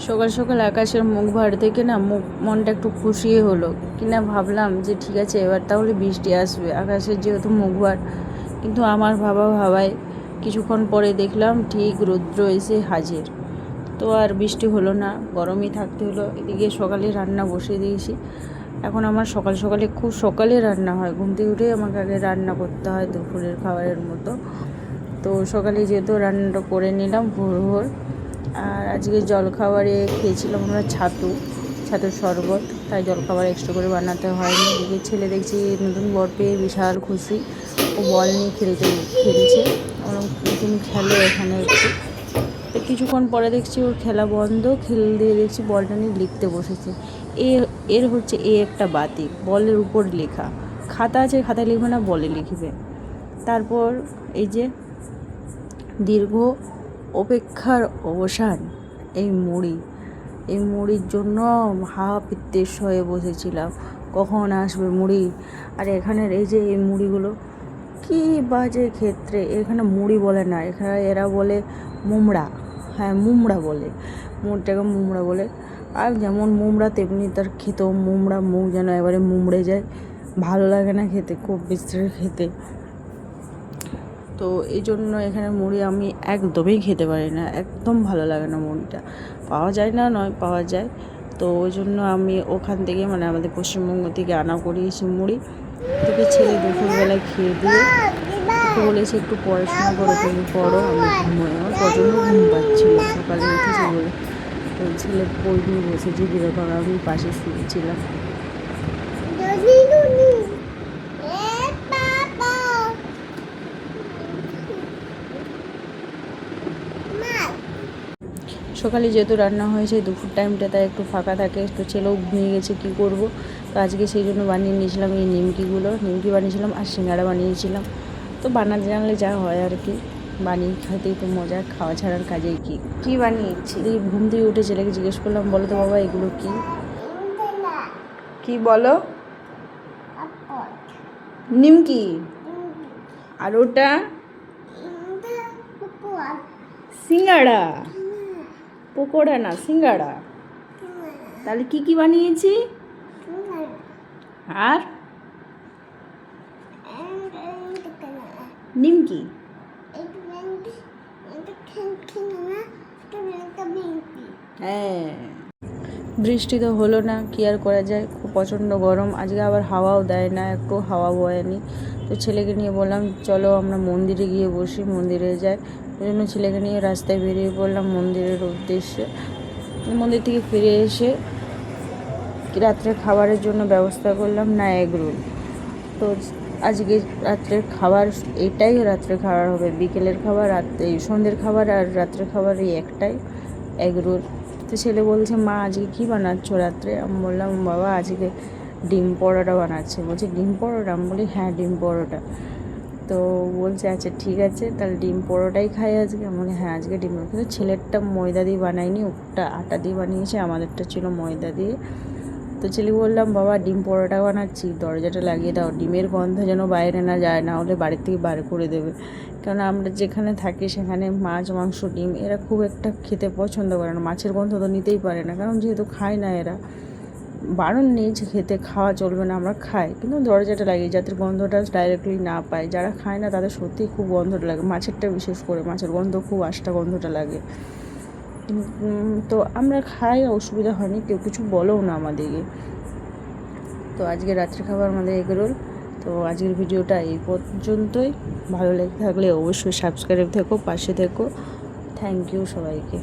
সকাল সকাল আকাশের মুখ ভার থেকে না মনটা একটু খুশি হলো কিনা ভাবলাম যে ঠিক আছে এবার তাহলে বৃষ্টি আসবে, আকাশের যেহেতু মুখ ভার। কিন্তু আমার ভাবায় কিছুক্ষণ পরে দেখলাম ঠিক রৌদ্র এসে হাজির। তো আর বৃষ্টি হলো না, গরমই থাকতে হলো। এদিকে সকালে রান্না বসিয়ে দিয়েছি। এখন আমার সকাল সকালে খুব সকালে রান্না হয়, ঘুম থেকে উঠে আমাকে আগে রান্না করতে হয় দুপুরের খাবারের মতো। তো সকালে যেহেতু রান্নাটা করে নিলাম ভোর ভোর। আর আজকে জলখাবারে খেয়েছিলাম আমরা ছাতুর শরবত, তাই জলখাবার এক্সট্রা করে বানাতে হয়নি। এদিকে ছেলে দেখছি নতুন বর পেয়ে বিশাল খুশি, ও বল নিয়ে খেলছে। তুমি খেলো এখানে একটু। তো কিছুক্ষণ পরে দেখছি ওর খেলা বন্ধ, দিয়ে দেখছি বলটা নিয়ে লিখতে বসেছে। এর হচ্ছে একটা বাতি বলের উপর লেখা, খাতা আছে, খাতায় লিখবে না, বলে লিখবে। তারপর এই যে দীর্ঘ অপেক্ষার অবসান, এই মুড়ির জন্য পিত্তেশ হয়ে বসেছিলাম, কখন আসবে মুড়ি। আর এখানের এই যে এই মুড়িগুলো কী বাজে ক্ষেত্রে, এখানে মুড়ি বলে না, এখানে এরা বলে মুমড়া। হ্যাঁ, মুমড়া বলে, মুড়টাকে মুমড়া বলে। আর যেমন মুমড়া তেমনি তার খেতেও মুমড়া, মুখ যেন এবারে মুমড়ে যায়, ভালো লাগে না খেতে, খুব বিস্তার খেতে। তো এই জন্য এখানে মুড়ি আমি একদমই খেতে পারি না, একদম ভালো লাগে না মুড়িটা। পাওয়া যায় না নয়, পাওয়া যায়। তো ওই জন্য আমি ওখান থেকে মানে আমাদের পশ্চিমবঙ্গ থেকে আনা করিয়েছি মুড়ি। থেকে ছেলে দুপুরবেলায় খেয়ে দিয়ে ওকে বলেছি একটু পড়াশোনা করো, তুমি পড়ো, আমি ঘুমোই। আমার প্রচণ্ড ঘুম পাচ্ছিল, সকালে উঠেছি বলে। তো ছেলে বই নিয়ে বসেছি, যেরকম আমি পাশে শুয়েছিলাম। সকালে যেহেতু রান্না হয়েছে দুপুর টাইমটা, তাই একটু ফাঁকা থাকে। তো ছেলেও ঘুমিয়ে গেছে, কী করব। তো আজকে সেই জন্য বানিয়ে নিয়েছিলাম এই নিমকি বানিয়েছিলাম আর সিঙ্গাড়া বানিয়েছিলাম। তো বানাতে জানলে যা হয় আর কি, বানিয়ে খেতেই তো মজা, খাওয়া ছাড়ার কাজেই কী বানিয়েছি। ঘুম থেকে উঠে ছেলেকে জিজ্ঞেস করলাম, বলো তো বাবা এগুলো কি বলো? নিমকি। আর ওটা সিঙ্গাড়া, পকোড়া না, সিঙ্গাড়া। তাহলে কি বানিয়েছি? আর নিমকি। হ্যাঁ, বৃষ্টি তো হলো না, কি আর করা যায়, খুব প্রচণ্ড গরম। আজকে আবার হাওয়াও দেয় না, একটু হাওয়া বয়নি। তো ছেলেকে নিয়ে বললাম চলো আমরা মন্দিরে গিয়ে বসি, মন্দিরে যাই। ওই জন্য ছেলেকে নিয়ে রাস্তায় বেরিয়ে পড়লাম মন্দিরের উদ্দেশ্যে। মন্দির থেকে ফিরে এসে রাত্রে খাবারের জন্য ব্যবস্থা করলাম না এগরোল। তো আজকে রাত্রের খাবার এটাই, রাত্রে খাবার হবে, বিকেলের খাবার, সন্ধ্যের খাবার আর রাত্রের খাবার এই একটাই, এগরোল। তো ছেলে বলছে মা আজকে কী বানাচ্ছ রাত্রে? আমি বললাম বাবা আজকে ডিম পরোটা বানাচ্ছে। বলছে ডিম পরোটা? আমি বলি হ্যাঁ ডিম পরোটা। তো বলছে আচ্ছা ঠিক আছে, তাহলে ডিম পরোটাই খাই আজকে। আমি বলি হ্যাঁ আজকে ডিম পরোটা। কিন্তু ছেলেরটা ময়দা দিয়ে বানায়নি, ওটা আটা দিয়ে বানিয়েছে, আমাদেরটা ছিল ময়দা দিয়ে। তো ছেলে বললাম বাবা ডিম পরোটা বানাচ্ছি, দরজাটা লাগিয়ে দাও, ডিমের গন্ধ যেন বাইরে না যায়, না হলে বাড়ির থেকে বার করে দেবে। কারণ আমরা যেখানে থাকি সেখানে মাছ মাংস ডিম এরা খুব একটা খেতে পছন্দ করে না, মাছের গন্ধ তো নিতেই পারে না, কারণ যেহেতু খায় না এরা। বারণ নেই যে খেতে, খাওয়া চলবে না, আমরা খাই, কিন্তু দরজাটা লাগিয়ে যাতে গন্ধটা ডাইরেক্টলি না পায়। যারা খায় না তাদের সত্যিই খুব গন্ধটা লাগে, মাছেরটা বিশেষ করে, মাছের গন্ধ খুব আষ্টা গন্ধটা লাগে। তো আমরা খাই, অসুবিধা হয়নি, কেউ কিছু বলেও না আমাদেরকে। তো আজকে রাত্রে খাবার আমাদের এগরোল। তো আজকের ভিডিওটা এই পর্যন্তই। ভালো লেগে থাকলে অবশ্যই সাবস্ক্রাইব থেকো, পাশে থেকো। থ্যাংক ইউ সবাইকে।